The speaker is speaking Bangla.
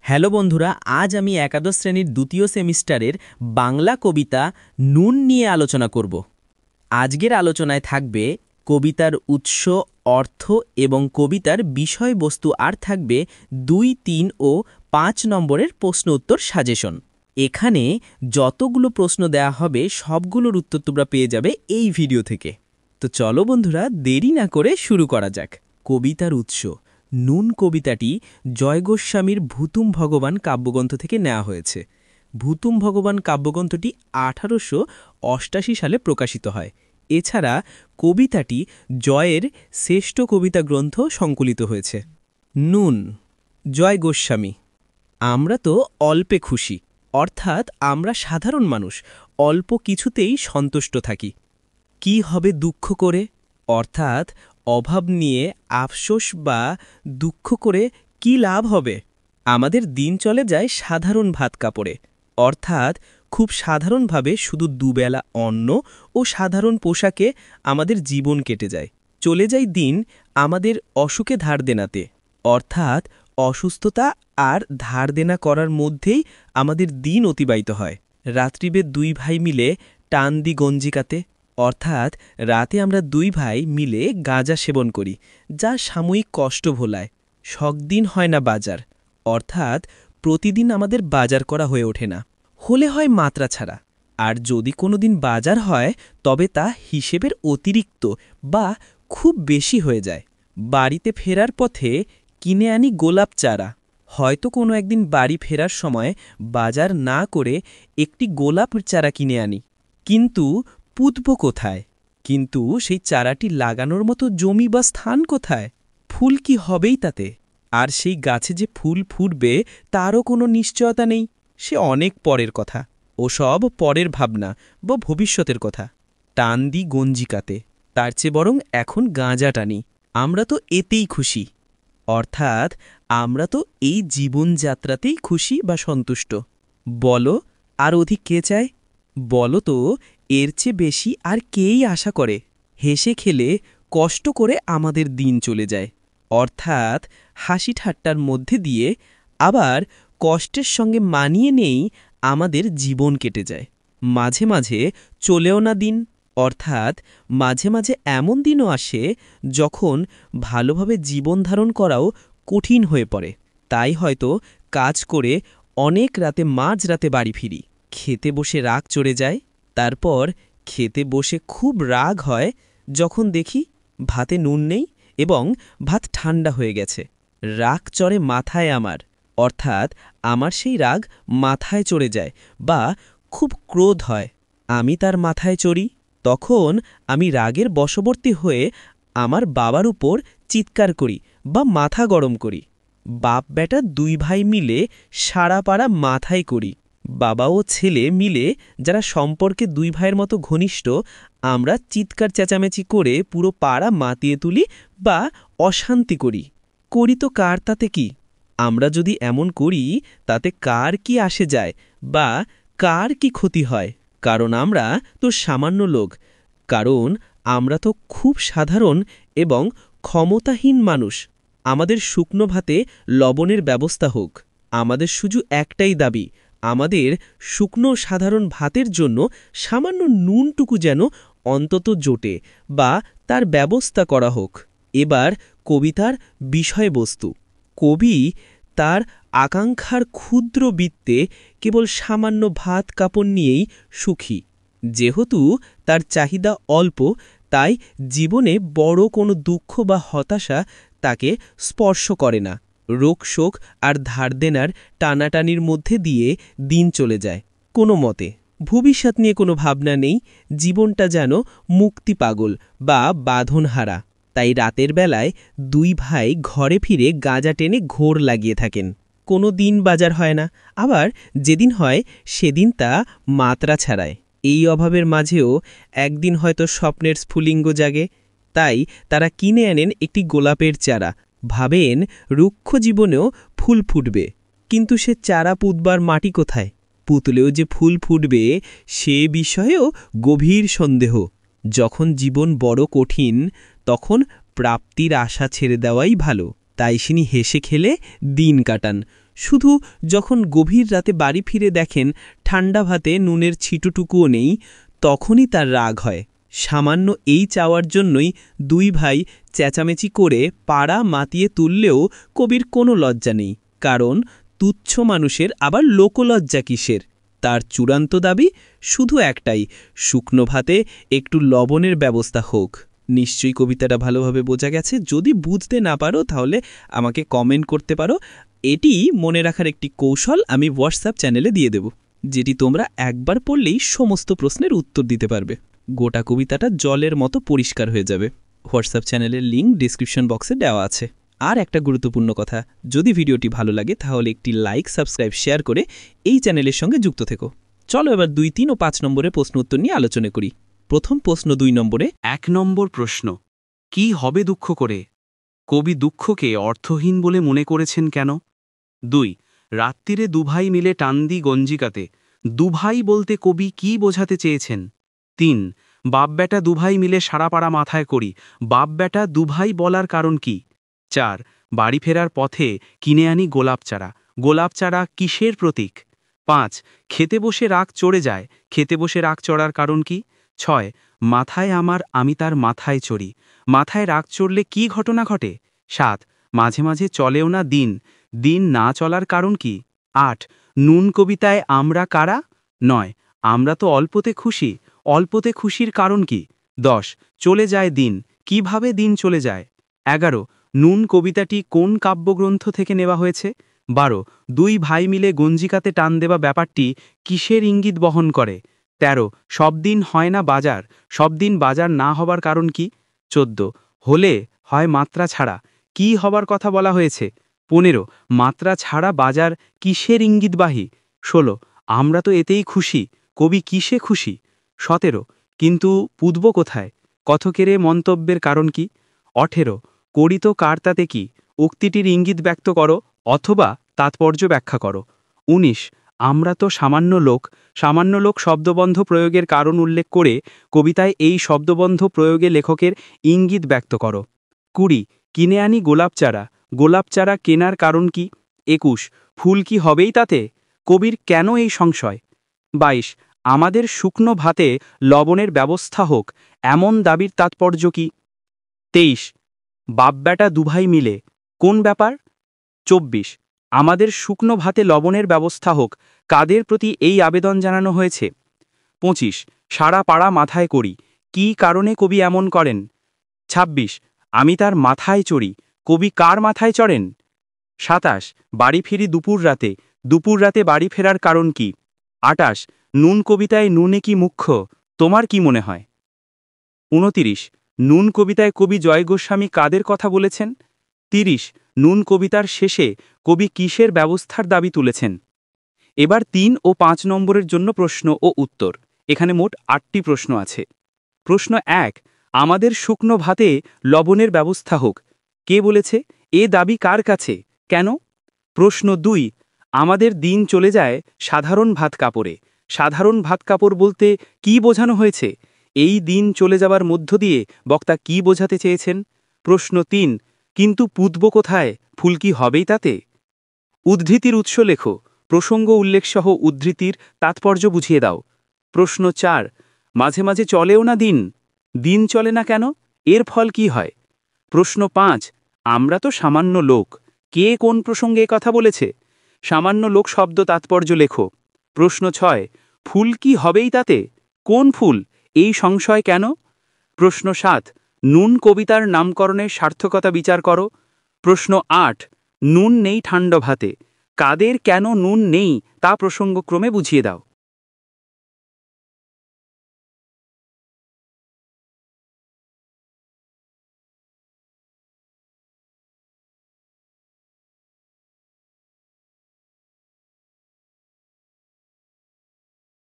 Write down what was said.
হ্যালো বন্ধুরা, আজ আমি একাদশ শ্রেণীর দ্বিতীয় সেমিস্টারের বাংলা কবিতা নুন নিয়ে আলোচনা করব। আজকের আলোচনায় থাকবে কবিতার উৎস, অর্থ এবং কবিতার বিষয়বস্তু, আর থাকবে ২, ৩ ও ৫ নম্বরের প্রশ্ন উত্তর সাজেশন। এখানে যতগুলো প্রশ্ন দেয়া হবে সবগুলোর উত্তর তোমরা পেয়ে যাবে এই ভিডিও থেকে। তো চলো বন্ধুরা, দেরি না করে শুরু করা যাক। কবিতার উৎস নুন কবিতাটি জয় গোস্বামীর ভূতুম ভগবান কাব্যগ্রন্থ থেকে নেওয়া হয়েছে। ভূতুম ভগবান কাব্যগ্রন্থটি ১৮৮৮ সালে প্রকাশিত হয়। এছাড়া কবিতাটি জয়ের শ্রেষ্ঠ কবিতা গ্রন্থ সংকলিত হয়েছে। নুন, জয় গোস্বামী। আমরা তো অল্পে খুশি, অর্থাৎ আমরা সাধারণ মানুষ অল্প কিছুতেই সন্তুষ্ট থাকি। কি হবে দুঃখ করে, অর্থাৎ অভাব নিয়ে আফসোস বা দুঃখ করে কি লাভ হবে। আমাদের দিন চলে যায় সাধারণ ভাত কাপড়ে, অর্থাৎ খুব সাধারণভাবে শুধু দুবেলা অন্ন ও সাধারণ পোশাকে আমাদের জীবন কেটে যায়। চলে যায় দিন আমাদের অসুখে ধার দেনাতে, অর্থাৎ অসুস্থতা আর ধার দেনা করার মধ্যেই আমাদের দিন অতিবাহিত হয়। রাত্রিবে দুই ভাই মিলে টান দি গঞ্জিকাতে, অর্থাৎ রাতে আমরা দুই ভাই মিলে গাঁজা সেবন করি, যা সাময়িক কষ্ট ভোলায়। শখদিন হয় না বাজার, অর্থাৎ প্রতিদিন আমাদের বাজার করা হয়ে ওঠে না, হলে হয় মাত্রা ছাড়া। আর যদি কোনো দিন বাজার হয় তবে তা হিসেবের অতিরিক্ত বা খুব বেশি হয়ে যায়। বাড়িতে ফেরার পথে কিনে আনি গোলাপ চারা। হয়তো কোনো একদিন বাড়ি ফেরার সময় বাজার না করে একটি গোলাপ চারা কিনে আনি, কিন্তু পুঁতব কোথায়? কিন্তু সেই চারাটি লাগানোর মতো জমি বা স্থান কোথায়? ফুল কি হবেই তাতে? আর সেই গাছে যে ফুল ফুটবে তারও কোনো নিশ্চয়তা নেই। সে অনেক পরের কথা, ওসব পরের ভাবনা বা ভবিষ্যতের কথা। টান দি গঞ্জিকাতে, তার চেয়ে বরং এখন গাঁজা টানি। আমরা তো এতেই খুশি, অর্থাৎ আমরা তো এই জীবনযাত্রাতেই খুশি বা সন্তুষ্ট। বলো, আর অধিক কে চায়? বলো তো, এর চেয়ে বেশি আর কেই আশা করে? হেসে খেলে কষ্ট করে আমাদের দিন চলে যায়, অর্থাৎ হাসি ঠাট্টার মধ্যে দিয়ে আবার কষ্টের সঙ্গে মানিয়ে নেই আমাদের জীবন কেটে যায়। মাঝে মাঝে চলেও না দিন, অর্থাৎ মাঝে মাঝে এমন দিনও আসে যখন ভালোভাবে জীবন ধারণ করাও কঠিন হয়ে পড়ে। তাই হয়তো কাজ করে অনেক রাতে মাঝরাতে বাড়ি ফিরি। খেতে বসে রাগ চড়ে যায়, তারপর খেতে বসে খুব রাগ হয় যখন দেখি ভাতে নুন নেই এবং ভাত ঠান্ডা হয়ে গেছে। রাগ চড়ে মাথায় আমার, অর্থাৎ আমার সেই রাগ মাথায় চড়ে যায় বা খুব ক্রোধ হয়। আমি তার মাথায় চড়ি, তখন আমি রাগের বশবর্তী হয়ে আমার বাবার উপর চিৎকার করি বা মাথা গরম করি। বাপ বেটা দুই ভাই মিলে সারা পাড়া মাথায় করি। বাবা ও ছেলে মিলে, যারা সম্পর্কে দুই ভাইয়ের মতো ঘনিষ্ঠ, আমরা চিৎকার চেঁচামেচি করে পুরো পাড়া মাতিয়ে তুলি বা অশান্তি করি। করি তো কার তাতে কি? আমরা যদি এমন করি তাতে কার কি আসে যায় বা কার কি ক্ষতি হয়? কারণ আমরা তো সামান্য লোক, কারণ আমরা তো খুব সাধারণ এবং ক্ষমতাহীন মানুষ। আমাদের শুকনো ভাতে লবণের ব্যবস্থা হোক। আমাদের শুধু একটাই দাবি, আমাদের শুকনো সাধারণ ভাতের জন্য সামান্য নুনটুকু যেন অন্তত জোটে বা তার ব্যবস্থা করা হোক। এবার কবিতার বিষয়বস্তু। কবি তার আকাঙ্ক্ষার ক্ষুদ্র বৃত্তে কেবল সামান্য ভাত কাপড় নিয়েই সুখী। যেহেতু তার চাহিদা অল্প, তাই জীবনে বড় কোনো দুঃখ বা হতাশা তাকে স্পর্শ করে না। রোগ শোক আর ধার দেনার টানাটানির মধ্যে দিয়ে দিন চলে যায় কোনো মতে। ভবিষ্যৎ নিয়ে কোনো ভাবনা নেই, জীবনটা যেন মুক্তি পাগল বা বাঁধনহারা। তাই রাতের বেলায় দুই ভাই ঘরে ফিরে গাঁজা টেনে ঘোর লাগিয়ে থাকেন। কোনো দিন বাজার হয় না, আবার যেদিন হয় সেদিন তা মাত্রা ছাড়ায়। এই অভাবের মাঝেও একদিন হয়তো স্বপ্নের স্ফুলিঙ্গ জাগে, তাই তারা কিনে আনেন একটি গোলাপের চারা। ভাবেন রুক্ষ জীবনেও ফুল ফুটবে, কিন্তু সে চারা পুঁতবার মাটি কোথায়? পুতলেও যে ফুল ফুটবে সে বিষয়েও গভীর সন্দেহ। যখন জীবন বড় কঠিন, তখন প্রাপ্তির আশা ছেড়ে দেওয়াই ভালো। তাই তিনি হেসে খেলে দিন কাটান, শুধু যখন গভীর রাতে বাড়ি ফিরে দেখেন ঠান্ডা ভাতে নুনের ছিটুটুকুও নেই, তখনই তার রাগ হয়। সামান্য এই চাওয়ার জন্যই দুই ভাই চেঁচামেচি করে পাড়া মাতিয়ে তুললেও কবির কোনো লজ্জা নেই, কারণ তুচ্ছ মানুষের আবার লোকলজ্জা কিসের। তার চূড়ান্ত দাবি শুধু একটাই, শুকনো ভাতে একটু লবণের ব্যবস্থা হোক। নিশ্চয়ই কবিতাটা ভালোভাবে বোঝা গেছে। যদি বুঝতে না পারো তাহলে আমাকে কমেন্ট করতে পারো। এটি মনে রাখার একটি কৌশল আমি হোয়াটসঅ্যাপ চ্যানেলে দিয়ে দেব, যেটি তোমরা একবার পড়লেই সমস্ত প্রশ্নের উত্তর দিতে পারবে। গোটা কবিতাটা জলের মতো পরিষ্কার হয়ে যাবে। হোয়াটসঅ্যাপ চ্যানেলের লিঙ্ক ডিসক্রিপশন বক্সে দেওয়া আছে। আর একটা গুরুত্বপূর্ণ কথা, যদি ভিডিওটি ভালো লাগে তাহলে একটি লাইক, সাবস্ক্রাইব, শেয়ার করে এই চ্যানেলের সঙ্গে যুক্ত থেকো। চলো এবার 2, 3 ও 5 নম্বরের প্রশ্ন উত্তর নিয়ে আলোচনা করি। প্রথম প্রশ্ন 2 নম্বরে। 1 নম্বর প্রশ্ন, কি হবে দুঃখ করে? কবি দুঃখকে অর্থহীন বলে মনে করেছেন কেন? 2, রাত্রিরে দুভাই মিলে টান্দি গঞ্জিকাতে, দুভাই বলতে কবি কি বোঝাতে চেয়েছেন? 3, বাপ বেটা দুভাই মিলে সারা পাড়া মাথায় করি, বাপ বেটা দুভাই বলার কারণ কি? 4, বাড়ি ফেরার পথে কিনে আনি গোলাপ চারা, গোলাপ চারা কিসের প্রতীক? 5, খেতে বসে রাগ চড়ে যায়, খেতে বসে রাগ চড়ার কারণ কি? 6, মাথায় আমার আমি তার মাথায় চড়ি, মাথায় রাগ চড়লে কি ঘটনা ঘটে? 7, মাঝে মাঝে চলেও না দিন, দিন না চলার কারণ কি? 8, নুন কবিতায় আমরা কারা? 9, আমরা তো অল্পতে খুশি, অল্পতে খুশির কারণ কি? 10, চলে যায় দিন, কিভাবে দিন চলে যায়? 11, নুন কবিতাটি কোন কাব্যগ্রন্থ থেকে নেওয়া হয়েছে? 12, দুই ভাই মিলে গঞ্জিকাতে টান দেওয়া ব্যাপারটি কিসের ইঙ্গিত বহন করে? 13, সব দিন হয় না বাজার, সব দিন বাজার না হবার কারণ কি? 14, হলে হয় মাত্রা ছাড়া, কি হবার কথা বলা হয়েছে? 15, মাত্রা ছাড়া বাজার কিসের ইঙ্গিতবাহী? 16, আমরা তো এতেই খুশি, কবি কিসে খুশি? 17, কিন্তু পুতব কোথায়, কথকেরে মন্তব্যের কারণ কি? 18, করি তো কার তাতে কি, উক্তিটির ইঙ্গিত ব্যক্ত করো অথবা তাৎপর্য ব্যাখ্যা করো। 19, আমরা তো সামান্য লোক, সামান্য লোক শব্দবন্ধ প্রয়োগের কারণ উল্লেখ করে কবিতায় এই শব্দবন্ধ প্রয়োগে লেখকের ইঙ্গিত ব্যক্ত করো। 20, কিনে আনি গোলাপ চারা, গোলাপ চারা কেনার কারণ কি? 21, ফুল কি হবেই তাতে, কবির কেন এই সংশয়? 22, আমাদের শুকনো ভাতে লবণের ব্যবস্থা হোক, এমন দাবির তাৎপর্য কি? 23, বাপ বেটা দুভাই মিলে, কোন ব্যাপার? 24, আমাদের শুকনো ভাতে লবণের ব্যবস্থা হোক, কাদের প্রতি এই আবেদন জানানো হয়েছে? 25, সারা পাড়া মাথায় করি, কি কারণে কবি এমন করেন? 26, আমি তার মাথায় চড়ি, কবি কার মাথায় চড়েন? 27, বাড়ি ফিরি দুপুর রাতে, দুপুর রাতে বাড়ি ফেরার কারণ কি? 28, নুন কবিতায় নুনে কি মুখ্য, তোমার কি মনে হয়? 29, নুন কবিতায় কবি জয় গোস্বামী কাদের কথা বলেছেন? 30, নুন কবিতার শেষে কবি কিসের ব্যবস্থার দাবি তুলেছেন? এবার 3 ও 5 নম্বরের জন্য প্রশ্ন ও উত্তর। এখানে মোট 8টি প্রশ্ন আছে। প্রশ্ন 1, আমাদের শুকনো ভাতে লবণের ব্যবস্থা হোক, কে বলেছে? এ দাবি কার কাছে, কেন? প্রশ্ন 2, আমাদের দিন চলে যায় সাধারণ ভাত কাপড়ে, সাধারণ ভাত কাপড় বলতে কি বোঝানো হয়েছে? এই দিন চলে যাবার মধ্য দিয়ে বক্তা কি বোঝাতে চেয়েছেন? প্রশ্ন 3, কিন্তু পুতব কোথায়, ফুল কি হবেই তাতে? উদ্ধৃতির উৎস লেখো, প্রসঙ্গ উল্লেখসহ উদ্ধৃতির তাৎপর্য বুঝিয়ে দাও। প্রশ্ন 4, মাঝে মাঝে চলেও না দিন, দিন চলে না কেন, এর ফল কি হয়? প্রশ্ন 5, আমরা তো সামান্য লোক, কে কোন প্রসঙ্গে কথা বলেছে? সামান্য লোক শব্দ তাৎপর্য লেখো। প্রশ্ন 6, ফুল কি হবেই তাতে, কোন ফুল, এই সংশয় কেন? প্রশ্ন 7, নুন কবিতার নামকরণের সার্থকতা বিচার করো। প্রশ্ন 8, নুন নেই ঠান্ডা ভাতে, কাদের কেন নুন নেই তা প্রসঙ্গক্রমে বুঝিয়ে দাও।